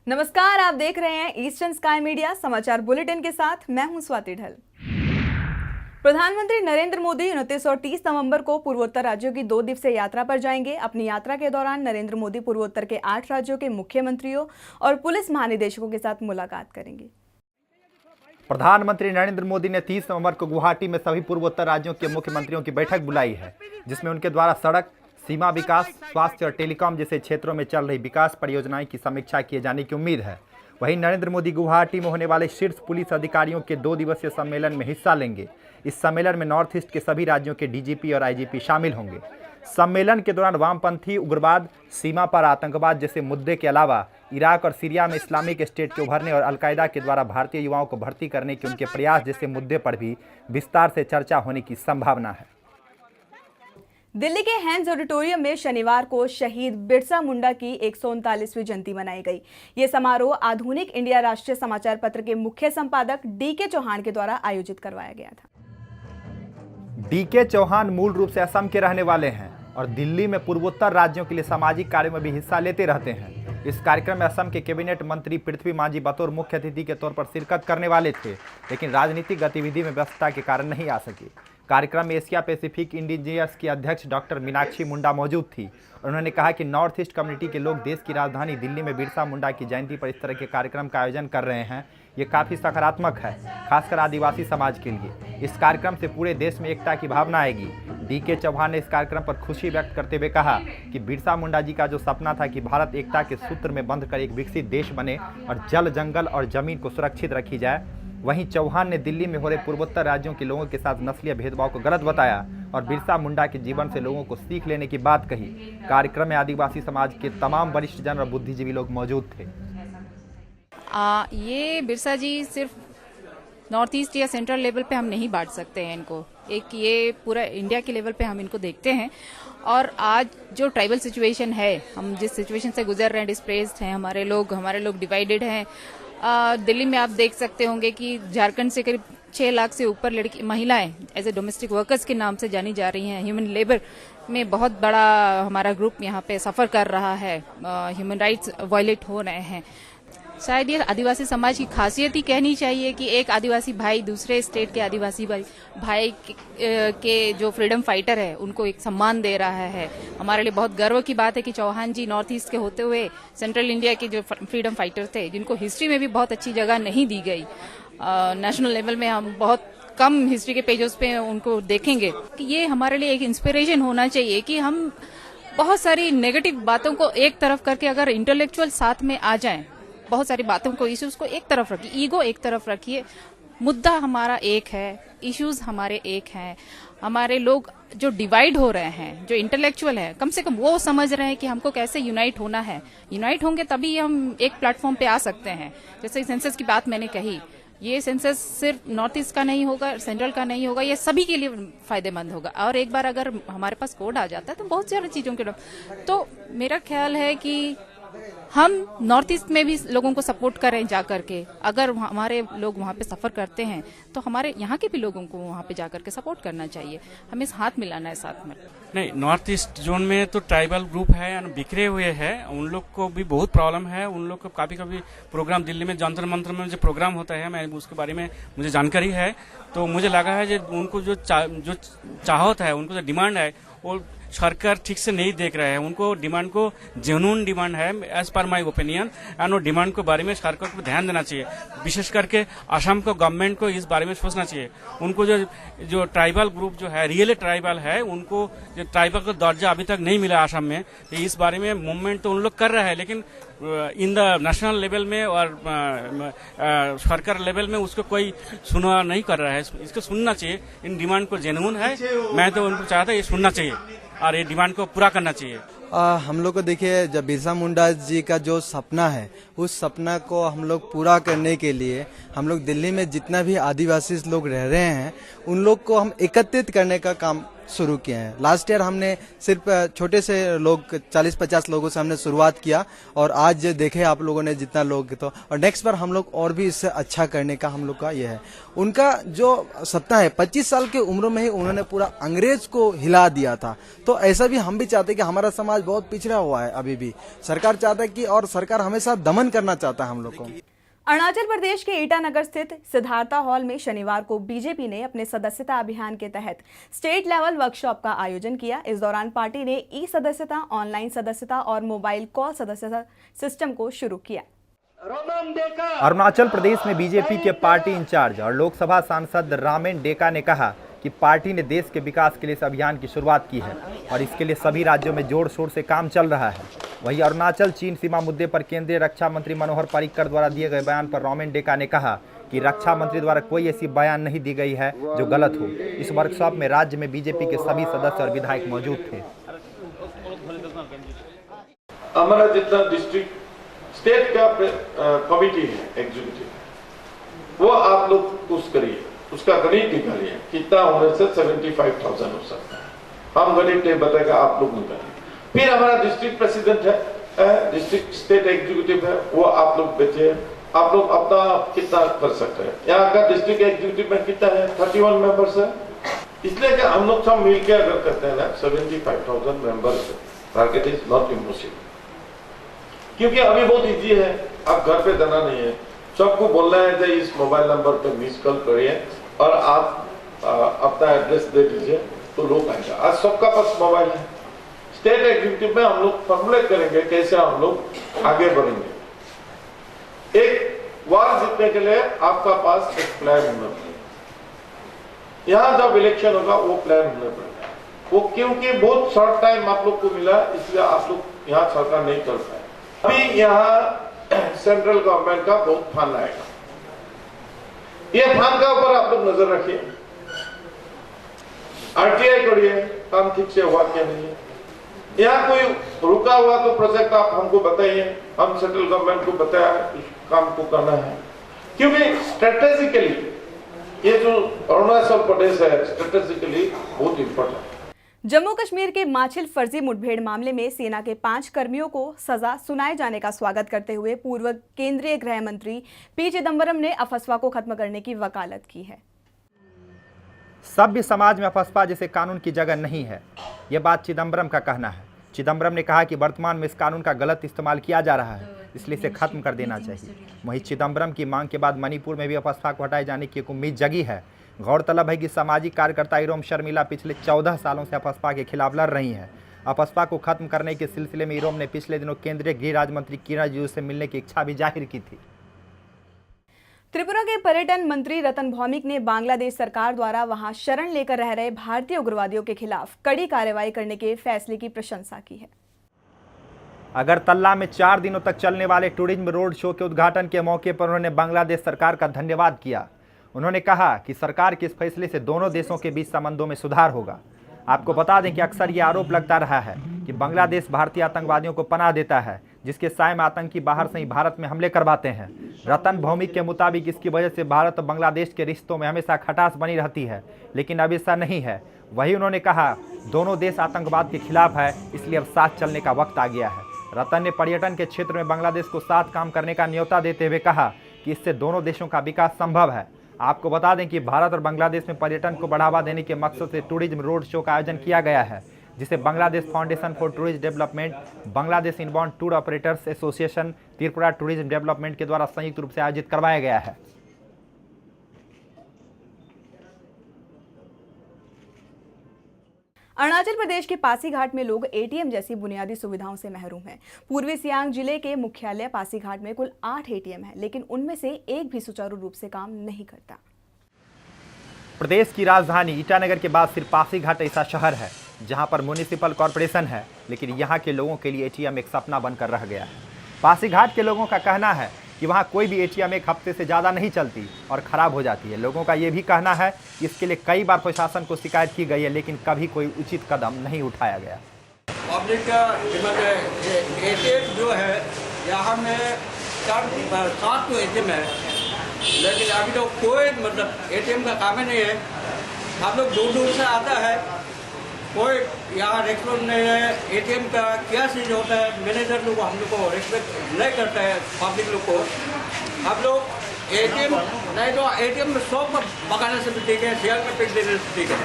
नमस्कार, आप देख रहे हैं ईस्टर्न स्काई मीडिया समाचार बुलेटिन के साथ मैं हूं स्वाति ढल। प्रधानमंत्री नरेंद्र मोदी 29 और 30 नवंबर को पूर्वोत्तर राज्यों की 2 दिवसीय यात्रा पर जाएंगे। अपनी यात्रा के दौरान नरेंद्र मोदी पूर्वोत्तर के 8 राज्यों के मुख्यमंत्रियों और पुलिस महानिदेशकों के साथ मुलाकात करेंगे। प्रधानमंत्री नरेंद्र मोदी ने 30 नवंबर को गुवाहाटी में सभी पूर्वोत्तर राज्यों के मुख्यमंत्रियों की बैठक बुलाई है, जिसमें उनके द्वारा सड़क, सीमा विकास, स्वास्थ्य और टेलीकॉम जैसे क्षेत्रों में चल रही विकास परियोजनाएं की समीक्षा किए जाने की उम्मीद है। वहीं नरेंद्र मोदी गुवाहाटी में होने वाले शीर्ष पुलिस अधिकारियों के 2 दिवसीय सम्मेलन में हिस्सा लेंगे। इस सम्मेलन में नॉर्थ ईस्ट के सभी राज्यों के डीजीपी और आईजीपी शामिल होंगे। सम्मेलन के दौरान वामपंथी उग्रवाद, सीमा पर आतंकवाद जैसे मुद्दे के अलावा इराक और सीरिया में इस्लामिक स्टेट के उभरने और अलकायदा के द्वारा भारतीय युवाओं को भर्ती करने के उनके प्रयास जैसे मुद्दे पर भी विस्तार से चर्चा होने की संभावना है। दिल्ली के हैंस ऑडिटोरियम में शनिवार को शहीद बिरसा मुंडा की 139वीं जयंती मनाई गई। ये समारोह आधुनिक इंडिया राष्ट्रीय समाचार पत्र के मुख्य संपादक डीके चौहान के द्वारा आयोजित करवाया गया था। डीके चौहान मूल रूप से असम के रहने वाले हैं और दिल्ली में पूर्वोत्तर राज्यों के लिए सामाजिक कार्यों में भी हिस्सा लेते रहते हैं। इस कार्यक्रम में असम के कैबिनेट मंत्री पृथ्वी माझी बतौर मुख्य अतिथि के तौर पर शिरकत करने वाले थे, लेकिन राजनीतिक गतिविधि में व्यस्तता के कारण नहीं आ सके। कार्यक्रम में एशिया पैसिफिक इंडिजिनियर्स की अध्यक्ष डॉक्टर मीनाक्षी मुंडा मौजूद थी। उन्होंने कहा कि नॉर्थ ईस्ट कम्युनिटी के लोग देश की राजधानी दिल्ली में बिरसा मुंडा की जयंती पर इस तरह के कार्यक्रम का आयोजन कर रहे हैं, ये काफ़ी सकारात्मक है, खासकर आदिवासी समाज के लिए। इस कार्यक्रम से पूरे देश में एकता की भावना आएगी। डीके चौहान ने इस कार्यक्रम पर खुशी व्यक्त करते हुए कहा कि बिरसा मुंडा जी का जो सपना था कि भारत एकता के सूत्र में बंधकर एक विकसित देश बने और जल, जंगल और जमीन को सुरक्षित रखी जाए। वहीं चौहान ने दिल्ली में हो रहे पूर्वोत्तर राज्यों के लोगों के साथ नस्लीय भेदभाव को गलत बताया और बिरसा मुंडा के जीवन से लोगों को सीख लेने की बात कही। कार्यक्रम में आदिवासी समाज के तमाम वरिष्ठ जन और बुद्धिजीवी लोग मौजूद थे। ये बिरसा जी सिर्फ नॉर्थ ईस्ट या सेंट्रल लेवल पे हम नहीं बांट सकते हैं इनको, एक ये पूरा इंडिया के लेवल पे हम इनको देखते हैं। और आज जो ट्राइबल सिचुएशन है, हम जिस सिचुएशन से गुजर रहे हैं, डिस्प्लेस्ड हैं हमारे लोग डिवाइडेड हैं। दिल्ली में आप देख सकते होंगे कि झारखंड से करीब 6 लाख से ऊपर लड़की महिलाएं एज ए डोमेस्टिक वर्कर्स के नाम से जानी जा रही हैं। ह्यूमन लेबर में बहुत बड़ा हमारा ग्रुप यहाँ पे सफर कर रहा है, ह्यूमन राइट्स वायलेट हो रहे हैं। शायद ये आदिवासी समाज की खासियत ही कहनी चाहिए कि एक आदिवासी भाई दूसरे स्टेट के आदिवासी भाई के जो फ्रीडम फाइटर है उनको एक सम्मान दे रहा है। हमारे लिए बहुत गर्व की बात है कि चौहान जी नॉर्थ ईस्ट के होते हुए सेंट्रल इंडिया के जो फ्रीडम फाइटर थे, जिनको हिस्ट्री में भी बहुत अच्छी जगह नहीं दी गई, नेशनल लेवल में हम बहुत कम हिस्ट्री के पेजेस पे उनको देखेंगे, कि ये हमारे लिए एक इंस्पिरेशन होना चाहिए कि हम बहुत सारी नेगेटिव बातों को एक तरफ करके अगर इंटेलेक्चुअल साथ में आ जाएं, बहुत सारी बातों को, इश्यूज को एक तरफ रखिए, ईगो एक तरफ रखिए, मुद्दा हमारा एक है, इश्यूज हमारे एक हैं। हमारे लोग जो डिवाइड हो रहे हैं, जो इंटेलेक्चुअल है, कम से कम वो समझ रहे हैं कि हमको कैसे यूनाइट होना है। यूनाइट होंगे तभी हम एक प्लेटफॉर्म पे आ सकते हैं। जैसे सेंसस की बात मैंने कही, ये सेंसस सिर्फ नॉर्थ ईस्ट का नहीं होगा, सेंट्रल का नहीं होगा, ये सभी के लिए फायदेमंद होगा। और एक बार अगर हमारे पास कोड आ जाता है तो बहुत सारी चीजों के, तो मेरा ख्याल है कि हम नॉर्थ ईस्ट में भी लोगों को सपोर्ट करें जा करके। अगर हमारे लोग वहाँ पे सफर करते हैं तो हमारे यहाँ के भी लोगों को वहाँ पे जा करके सपोर्ट करना चाहिए। हमें हाथ मिलाना है साथ में। नहीं, नॉर्थ ईस्ट जोन में तो ट्राइबल ग्रुप है, बिखरे हुए हैं, उन लोग को भी बहुत प्रॉब्लम है। उन लोग को कभी कभी प्रोग्राम दिल्ली में जंतर मंतर में जो प्रोग्राम होता है, मैं उसके बारे में मुझे जानकारी है, तो मुझे लगा है जो उनको जो चाहत है, उनको जो डिमांड है, वो सरकार ठीक से नहीं देख रहा है। उनको डिमांड को जेन्युइन डिमांड है as per my opinion, and वो डिमांड के बारे में सरकार को ध्यान देना चाहिए। विशेष करके असम को गवर्नमेंट को इस बारे में सोचना चाहिए। उनको जो ट्राइबल ग्रुप जो है, रियली ट्राइबल है, उनको जो ट्राइबल का दर्जा अभी तक नहीं मिला असम में, तो इस बारे में मूवमेंट तो उन लोग कर रहे हैं, लेकिन इन द नेशनल लेवल में और सरकार लेवल में उसको कोई सुना नहीं कर रहा है। इसको सुनना चाहिए, इन डिमांड को जेन्युइन है, मैं तो उनको चाहता ये सुनना चाहिए और ये डिमांड को पूरा करना चाहिए। हम लोग को देखिए, जब बिरसा मुंडा जी का जो सपना है, उस सपना को हम लोग पूरा करने के लिए हम लोग दिल्ली में जितना भी आदिवासी लोग रह रहे हैं, उन लोग को हम एकत्रित करने का काम शुरू किए हैं। लास्ट ईयर हमने सिर्फ छोटे से लोग 40-50 लोगों से हमने शुरुआत किया और आज देखे आप लोगों ने जितना लोग तो, और नेक्स्ट बार हम लोग और भी इससे अच्छा करने का हम लोग का ये है। उनका जो सपना है 25 साल की उम्र में ही उन्होंने पूरा अंग्रेज को हिला दिया था। तो ऐसा भी हम भी चाहते हैं कि हमारा समाज बहुत पिछड़ा हुआ है अभी भी, सरकार चाहता है कि, और सरकार हमेशा दमन करना चाहता है हम लोग को। अरुणाचल प्रदेश के ईटानगर स्थित सिद्धार्था हॉल में शनिवार को बीजेपी ने अपने सदस्यता अभियान के तहत स्टेट लेवल वर्कशॉप का आयोजन किया। इस दौरान पार्टी ने ई सदस्यता, ऑनलाइन सदस्यता और मोबाइल कॉल सदस्यता सिस्टम को शुरू किया। अरुणाचल प्रदेश में बीजेपी के पार्टी इंचार्ज और लोकसभा सांसद रामेन डेका ने कहा कि पार्टी ने देश के विकास के लिए इस अभियान की शुरुआत की है और इसके लिए सभी राज्यों में जोर शोर से काम चल रहा है। वहीं अरुणाचल चीन सीमा मुद्दे पर केंद्रीय रक्षा मंत्री मनोहर पर्रिकर द्वारा दिए गए बयान पर रामेन डेका ने कहा कि रक्षा मंत्री द्वारा कोई ऐसी बयान नहीं दी गई है जो गलत हो। इस वर्कशॉप में राज्य में बीजेपी के सभी सदस्य और विधायक मौजूद थे। हमारा जितना डिस्ट्रिक्ट स्टेट का कमिटी है एग्जीक्यूटिव, वो आप लोग उस करिए, उसका गणित निकालिए कितना होने से 75,000 हो सकता है। हम गणित नहीं बताएगा, आप लोग निकालिए। फिर हमारा डिस्ट्रिक्ट प्रेसिडेंट है, डिस्ट्रिक्ट स्टेट एग्जीक्यूटिव है, वो आप लोग बैठिए, आप लोग अपना कितना कर सकते हैं। यहाँ का डिस्ट्रिक्ट एग्जीक्यूटिव में कितना है, 31 मेंबर्स है। इसलिए कि हम लोग सब मिलकर अगर करते हैं ना 75,000 members, target is not impossible. क्योंकि अभी बहुत इजी है, आप घर पे जाना नहीं है, सबको बोलना है कि इस मोबाइल नंबर पे मिस कॉल करिए और आप अपना एड्रेस दे दीजिए तो लोग आएगा। आज सबका पास मोबाइल है। स्टेट एग्जीक्यूटिव में हम लोग फॉर्मुलेट करेंगे कैसे हम लोग आगे बढ़ेंगे। एक वार जीतने के लिए आपका पास एक प्लान होना पड़ेगा। यहाँ जब इलेक्शन होगा वो प्लान होना पड़ेगा। वो क्योंकि बहुत शॉर्ट टाइम आप लोग को मिला, इसलिए आप लोग यहाँ सरकार नहीं कर पाए। अभी यहाँ सेंट्रल गवर्नमेंट का बहुत फंड आएगा। ये फंड का ऊपर आप लोग नजर रखिए, आरटीआई करिए, काम ठीक से हुआ क्या नहीं है। यहाँ कोई रुका हुआ तो प्रोजेक्ट आप हमको बताइए, हम सेंट्रल गवर्नमेंट को बताया उस काम को करना है। क्योंकि स्ट्रेटेजिकली ये जो अरुणाचल प्रदेश है स्ट्रेटेजिकली बहुत इंपॉर्टेंट। जम्मू कश्मीर के माछिल फर्जी मुठभेड़ मामले में सेना के 5 कर्मियों को सजा सुनाए जाने का स्वागत करते हुए पूर्व केंद्रीय गृह मंत्री पी चिदम्बरम ने अफस्पा को खत्म करने की वकालत की है। सभ्य समाज में अफस्पा जैसे कानून की जगह नहीं है, यह बात चिदम्बरम का कहना है। चिदम्बरम ने कहा कि वर्तमान में इस कानून का गलत इस्तेमाल किया जा रहा है, इसलिए इसे खत्म कर देना चाहिए। वहीं चिदम्बरम की मांग के बाद मणिपुर में भी अफस्पा को हटाए जाने की एक उम्मीद जगी है। गौरतलब है कि सामाजिक कार्यकर्ता इरोम शर्मिला पिछले 14 सालों से अफस्पा के खिलाफ लड़ रही हैं। अफस्पा को खत्म करने के सिलसिले में इरोम ने पिछले दिनों केंद्रीय गृह राज्य मंत्री किरण रिजिजू से मिलने की इच्छा भी जाहिर की थी। त्रिपुरा के पर्यटन मंत्री रतन भौमिक ने बांग्लादेश सरकार द्वारा वहां शरण लेकर रह रहे भारतीय उग्रवादियों के खिलाफ कड़ी कार्रवाई करने के फैसले की प्रशंसा की है। अगरतला में 4 दिनों तक चलने वाले टूरिज्म रोड शो के उद्घाटन के मौके पर उन्होंने बांग्लादेश सरकार का धन्यवाद किया। उन्होंने कहा कि सरकार के इस फैसले से दोनों देशों के बीच संबंधों में सुधार होगा। आपको बता दें कि अक्सर ये आरोप लगता रहा है कि बांग्लादेश भारतीय आतंकवादियों को पनाह देता है, जिसके साय में आतंकी बाहर से ही भारत में हमले करवाते हैं। रतन भौमिक के मुताबिक इसकी वजह से भारत और बांग्लादेश के रिश्तों में हमेशा खटास बनी रहती है, लेकिन अब ऐसा नहीं है। वही उन्होंने कहा, दोनों देश आतंकवाद के खिलाफ है, इसलिए अब साथ चलने का वक्त आ गया है। रतन ने पर्यटन के क्षेत्र में बांग्लादेश को साथ काम करने का न्योता देते हुए कहा कि इससे दोनों देशों का विकास संभव है। आपको बता दें कि भारत और बांग्लादेश में पर्यटन को बढ़ावा देने के मकसद से टूरिज्म रोड शो का आयोजन किया गया है, जिसे Bangladesh foundation for tourism development, Bangladesh inbound tour operators association, Tripura tourism development के द्वारा संयुक्त रूप से आयोजित करवाया गया है। अरुणाचल प्रदेश के पासीघाट में लोग एटीएम जैसी बुनियादी सुविधाओं से महरूम हैं। पूर्वी सियांग जिले के मुख्यालय पासीघाट में कुल 8 एटीएम हैं, लेकिन उनमें से एक भी सुचारू रूप से काम नहीं करता। प्रदेश की राजधानी ईटानगर के बाद सिर्फ पासीघाट ऐसा शहर है जहां पर म्युनिसिपल कॉरपोरेशन है, लेकिन यहां के लोगों के लिए एटीएम एक सपना बनकर रह गया है। पासीघाट के लोगों का कहना है कि वहां कोई भी एटीएम एक हफ्ते से ज़्यादा नहीं चलती और ख़राब हो जाती है। लोगों का ये भी कहना है कि इसके लिए कई बार प्रशासन को शिकायत की गई है, लेकिन कभी कोई उचित कदम नहीं उठाया गया। पब्लिक का एटीएम जो है यहाँ में 7 एटीएम है, लेकिन अभी तो कोई एटीएम का काम ही नहीं है। हम लोग दूर दूर से आता है, कोई यहाँ रेस्टोरेंट नहीं है, एटीएम का क्या चीज़ होता है, मैनेजर लोग हम लोग को रिस्पेक्ट नहीं करता है, पब्लिक लोग को। हम लोग एटीएम नहीं तो एटीएम में शॉप पकाने से भी ठीक है, शेयर में पिक देने से ठीक है।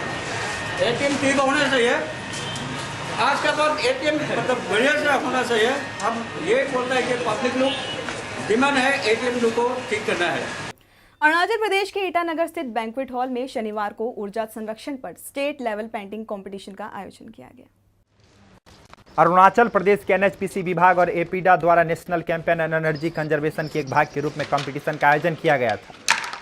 एटीएम ठीक होना चाहिए, आज के बाद एटीएम मतलब बढ़िया से होना चाहिए। हम ये बोलते हैं कि पब्लिक लोग डिमांड है एटीएम लोग को ठीक करना है। अरुणाचल प्रदेश के ईटानगर स्थित बैंक्वेट हॉल में शनिवार को ऊर्जा संरक्षण पर स्टेट लेवल पेंटिंग कंपटीशन का आयोजन किया गया। अरुणाचल प्रदेश के एनएचपीसी विभाग और एपीडा द्वारा national campaign and energy conservation के एक भाग के रूप में कंपटीशन का आयोजन किया गया था।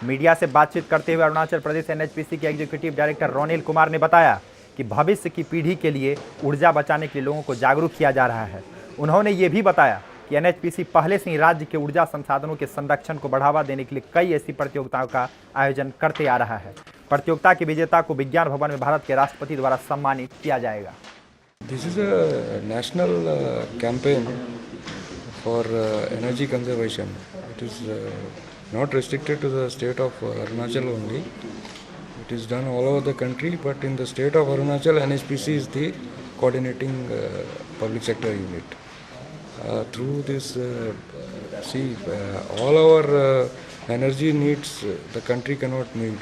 मीडिया से बातचीत करते हुए अरुणाचल प्रदेश एनएचपीसी के एग्जीक्यूटिव डायरेक्टर रोनिल कुमार ने बताया कि भविष्य की पीढ़ी के लिए ऊर्जा बचाने के लिए लोगों को जागरूक किया जा रहा है। उन्होंने ये भी बताया कि एनएचपीसी पहले से ही राज्य के ऊर्जा संसाधनों के संरक्षण को बढ़ावा देने के लिए कई ऐसी प्रतियोगिताओं का आयोजन करते आ रहा है। प्रतियोगिता के विजेता को विज्ञान भवन में भारत के राष्ट्रपति द्वारा सम्मानित किया जाएगा। This is a national campaign for energy conservation. It is not restricted to the state of Arunachal only. It is done all over the country, but in the state of Arunachal, NHPC is the coordinating public sector unit. Through this, all our energy needs the country cannot meet.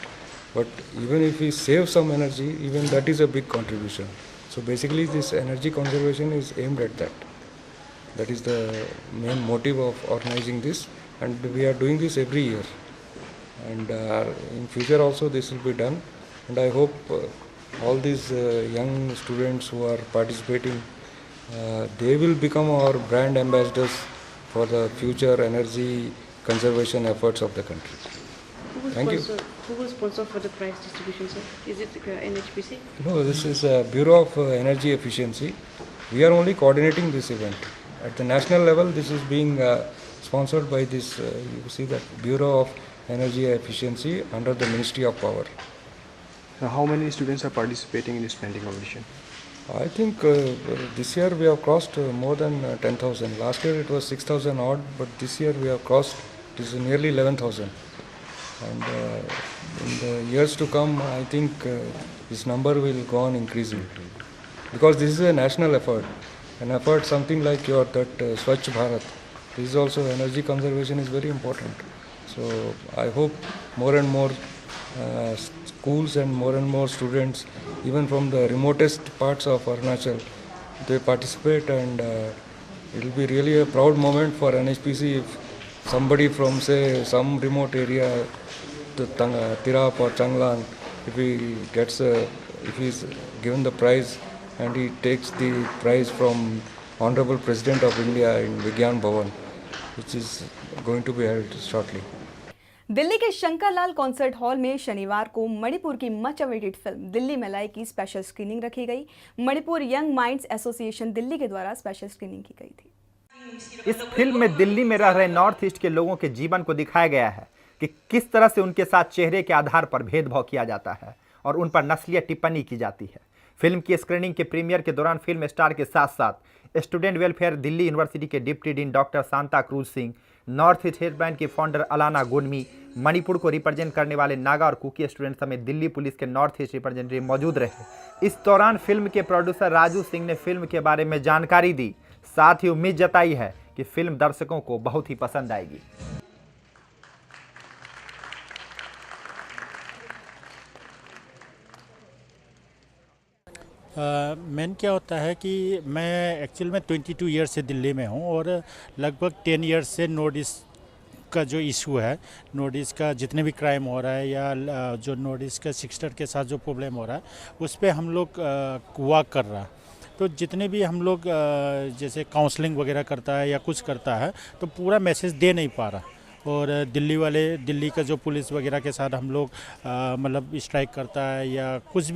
But even if we save some energy, even that is a big contribution. So basically, this energy conservation is aimed at that. That is the main motive of organizing this, and we are doing this every year. And in future also this will be done. And I hope all these young students who are participating, they will become our brand ambassadors for the future energy conservation efforts of the country. Thank you. Who will sponsor for the prize distribution, sir? Is it NHPC? No, this is Bureau of Energy Efficiency. We are only coordinating this event. At the national level, this is being sponsored by this, you see that Bureau of Energy Efficiency under the Ministry of Power. Now, how many students are participating in this painting competition? I think this year we have crossed more than 10,000. Last year it was 6,000 odd, but this year we have crossed, it is nearly 11,000. And in the years to come, I think this number will go on increasing. Because this is a national effort. An effort something like that Swachh Bharat. This is also energy conservation is very important. So I hope more and more schools and more students, even from the remotest parts of Arunachal, they participate, and it will be really a proud moment for NHPC if somebody from say some remote area, the Tirap or Changlang, if he is given the prize and he takes the prize from Honorable President of India in Vigyan Bhavan, which is going to be held shortly. Delhi के Shankarlal concert hall में शनिवार को मणिपुर की much awaited film Delhi malayi की special screening रखी गई। Manipur young minds association Delhi के द्वारा स्पेशल स्क्रीनिंग की गई थी। इस फिल्म में दिल्ली में रह रहे नॉर्थ ईस्ट के लोगों के जीवन को दिखाया गया है कि किस तरह से उनके साथ चेहरे के आधार पर भेदभाव किया जाता है और उन पर नस्लीय टिप्पणी की जाती है। फिल्म की स्क्रीनिंग के प्रीमियर के दौरान फिल्म स्टार के साथ साथ स्टूडेंट वेलफेयर दिल्ली यूनिवर्सिटी के deputy dean doctor Shanta cruise Singh, north east helpline की फाउंडर अलाना गुनमी, मणिपुर को रिप्रेजेंट करने वाले नागा और कुकी स्टूडेंट समेत दिल्ली पुलिस के नॉर्थ ईस्ट रिप्रेजेंटेटिव मौजूद रहे। इस दौरान फिल्म के प्रोड्यूसर राजू सिंह ने फिल्म के बारे में जानकारी दी, साथ ही उम्मीद जताई है कि फिल्म दर्शकों को बहुत ही पसंद आएगी। मेन क्या होता है कि मैं एक्चुअल में 22 ईयर्स से दिल्ली में हूँ और लगभग 10 ईयर्स से नॉर्थ ईस्ट का जो इशू है, नॉर्थ ईस्ट का जितने भी क्राइम हो रहा है या जो नॉर्थ ईस्ट का सिस्टर के साथ जो प्रॉब्लम हो रहा है उस पर हम लोग वर्क कर रहा। तो जितने भी हम लोग जैसे काउंसलिंग वगैरह करता है या कुछ करता है तो पूरा मैसेज दे नहीं पा रहा। और दिल्ली का जो पुलिस वगैरह के साथ हम लोग मतलब स्ट्राइक करता है या कुछ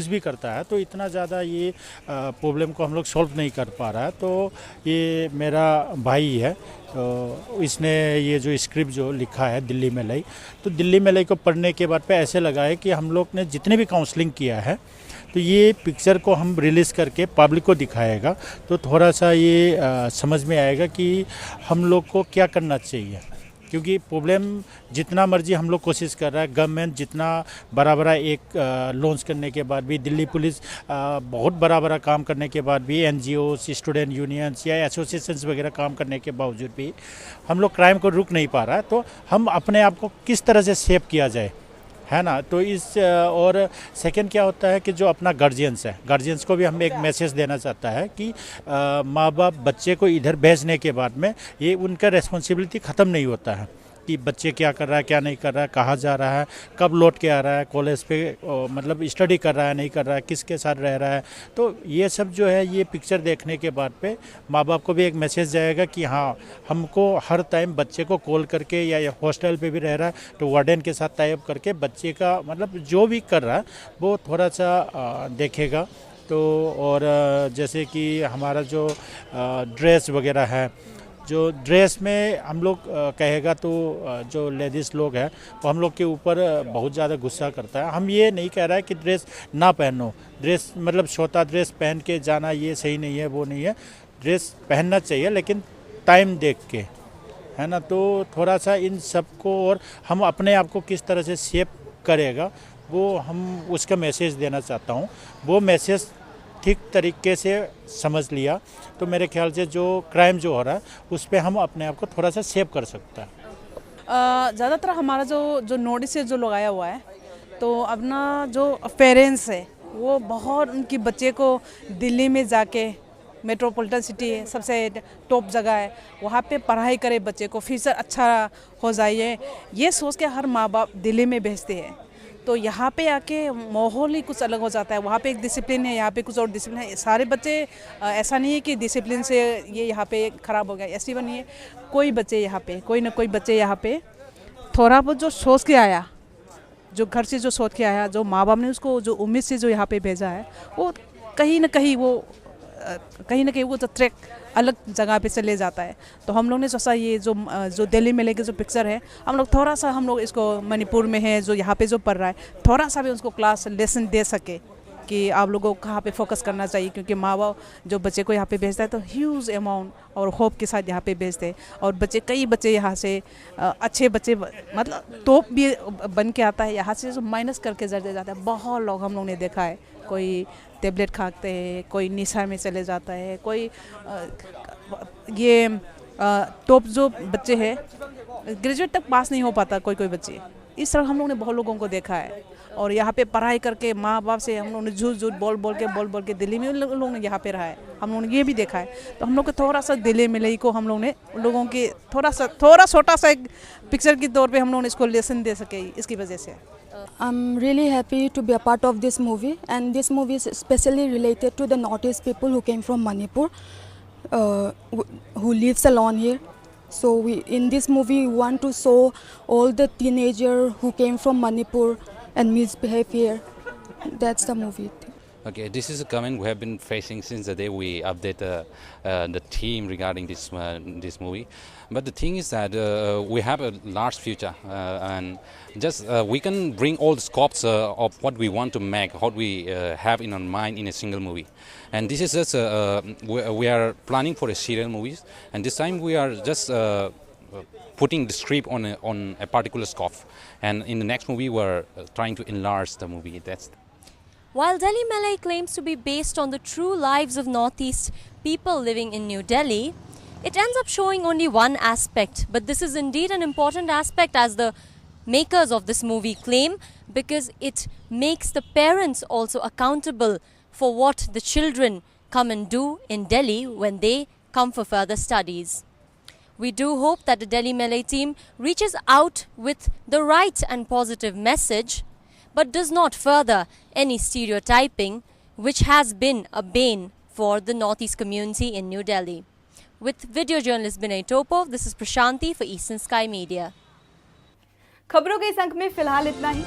भी करता है तो इतना ज़्यादा ये प्रॉब्लम को हम लोग सॉल्व नहीं कर पा रहा है। तो ये मेरा भाई है, तो इसने ये जो स्क्रिप्ट जो लिखा है दिल्ली मेलाई, तो दिल्ली मेलाई को पढ़ने के बाद पे ऐसे लगा है कि हम लोग ने जितने भी काउंसलिंग किया है तो ये पिक्चर को हम रिलीज़ करके पब्लिक को दिखाएगा तो थोड़ा सा ये समझ में आएगा कि हम लोग को क्या करना चाहिए। क्योंकि प्रॉब्लम जितना मर्जी हम लोग कोशिश कर रहा है, गवर्नमेंट जितना बड़ा बड़ा एक लॉन्च करने के बाद भी, दिल्ली पुलिस बहुत बड़ा बड़ा काम करने के बाद भी, NGOs, स्टूडेंट यूनियंस या एसोसिएशंस वगैरह काम करने के बावजूद भी हम लोग क्राइम को रुक नहीं पा रहा है। तो हम अपने आप को किस तरह से सेव किया जाए, है ना। तो इस और सेकंड क्या होता है कि जो अपना गार्जियंस है, गार्जियंस को भी हम एक मैसेज देना चाहता है कि माँ बाप बच्चे को इधर भेजने के बाद में ये उनका रेस्पॉन्सिबिलिटी ख़त्म नहीं होता है कि बच्चे क्या कर रहा है, क्या नहीं कर रहा है, कहाँ जा रहा है, कब लौट के आ रहा है, कॉलेज पे मतलब स्टडी कर रहा है, नहीं कर रहा है, किसके साथ रह रहा है। तो ये सब जो है, ये पिक्चर देखने के बाद पे माँ बाप को भी एक मैसेज जाएगा कि हाँ, हमको हर टाइम बच्चे को कॉल करके या हॉस्टल पे भी रह रहा है तो वार्डन के साथ टाई अप करके बच्चे का मतलब जो भी कर रहा है वो थोड़ा सा देखेगा। तो और जैसे कि हमारा जो ड्रेस वगैरह है, जो ड्रेस में हम लोग कहेगा तो जो लेडीज़ लोग हैं वो हम लोग के ऊपर बहुत ज़्यादा गुस्सा करता है। हम ये नहीं कह रहा है कि ड्रेस ना पहनो, ड्रेस मतलब छोटा ड्रेस पहन के जाना ये सही नहीं है, वो नहीं है, ड्रेस पहनना चाहिए लेकिन टाइम देख के, है ना। तो थोड़ा सा इन सब को और हम अपने आप को किस तरह से सेव करेगा वो हम उसका मैसेज देना चाहता हूँ। वो मैसेज ठीक तरीके से समझ लिया तो मेरे ख्याल से जो क्राइम जो हो रहा है उस पर हम अपने आप को थोड़ा सा सेव कर सकता है। ज़्यादातर हमारा जो नोटिस जो लगाया हुआ है, तो अपना जो पेरेंट्स है वो बहुत उनकी बच्चे को दिल्ली में जाके, मेट्रोपॉलिटन सिटी है, सबसे टॉप जगह है, वहाँ पे पढ़ाई करे, बच्चे को फ्यूचर अच्छा हो जाए, ये सोच के हर माँ बाप दिल्ली में भेजते हैं। तो यहाँ पे आके माहौल ही कुछ अलग हो जाता है। वहाँ पे एक डिसिप्लिन है, यहाँ पे कुछ और डिसिप्लिन है। सारे बच्चे ऐसा नहीं है कि डिसिप्लिन से ये यहाँ पे ख़राब हो गया, ऐसी बनी है। कोई बच्चे यहाँ पे, कोई ना कोई बच्चे यहाँ पे थोड़ा बहुत जो सोच के आया, जो घर से जो सोच के आया, जो माँ बाप ने उसको जो उम्मीद से जो यहाँ पे भेजा है, वो कहीं ना कहीं वो तो ट्रैक अलग जगह पे चले जाता है। तो हम लोग ने सोचा ये जो दिल्ली में लेके जो पिक्चर है, हम लोग थोड़ा सा, हम लोग इसको मणिपुर में है जो यहाँ पे जो पढ़ रहा है, थोड़ा सा भी उसको क्लास लेसन दे सके कि आप लोगों को कहाँ पे फोकस करना चाहिए। क्योंकि माँ बाप जो बच्चे को यहाँ पे भेजता है तो ह्यूज अमाउंट और होप के साथ यहाँ पे भेजते हैं, और कई बच्चे यहाँ से अच्छे बच्चे मतलब टॉप भी बन के आता है, यहाँ से जो माइनस करके जड़ जाता है। बहुत लोग हम लोग ने देखा है, कोई टेबलेट खाते हैं, कोई निशा में चले जाता है, कोई ये टॉप जो बच्चे हैं ग्रेजुएट तक पास नहीं हो पाता, कोई बच्चे। इस तरह हम लोग ने बहुत लोगों को देखा है। और यहाँ पे पढ़ाई करके माँ बाप से हम लोग ने झूठ बोल के दिल्ली में उन लोगों ने यहाँ पे रहा है, हम लोगों ने ये भी देखा है। तो हम लोग को थोड़ा सा दिल्ली में लई को हम लोग ने उन लोगों के थोड़ा छोटा सा एक पिक्चर के तौर पे हम लोग ने इसको लेसन दे सके, इसकी वजह से। I'm really happy to be a part of this movie, and this movie is especially related to the Northeast people who came from Manipur, who lives alone here. So in this movie we want to show all the teenagers who came from Manipur and misbehave here. That's the movie. Okay, this is a comment we have been facing since the day we update the team regarding this movie. But the thing is that we have a large future, and just we can bring all the scopes of what we want to make, what we have in our mind in a single movie. And this is just we are planning for a serial movies, and this time we are just putting the script on a particular scope. And in the next movie, we're trying to enlarge the movie. While Delhi Melee claims to be based on the true lives of Northeast people living in New Delhi, it ends up showing only one aspect. But this is indeed an important aspect, as the makers of this movie claim, because it makes the parents also accountable for what the children come and do in Delhi when they come for further studies. We do hope that the Delhi Melee team reaches out with the right and positive message, but does not further any stereotyping, which has been a bane for the Northeast community in New Delhi. With video journalist Binay Topov, this is Prashanti for Eastern Sky Media. खबरों के इस अंक में फिलहाल इतना ही।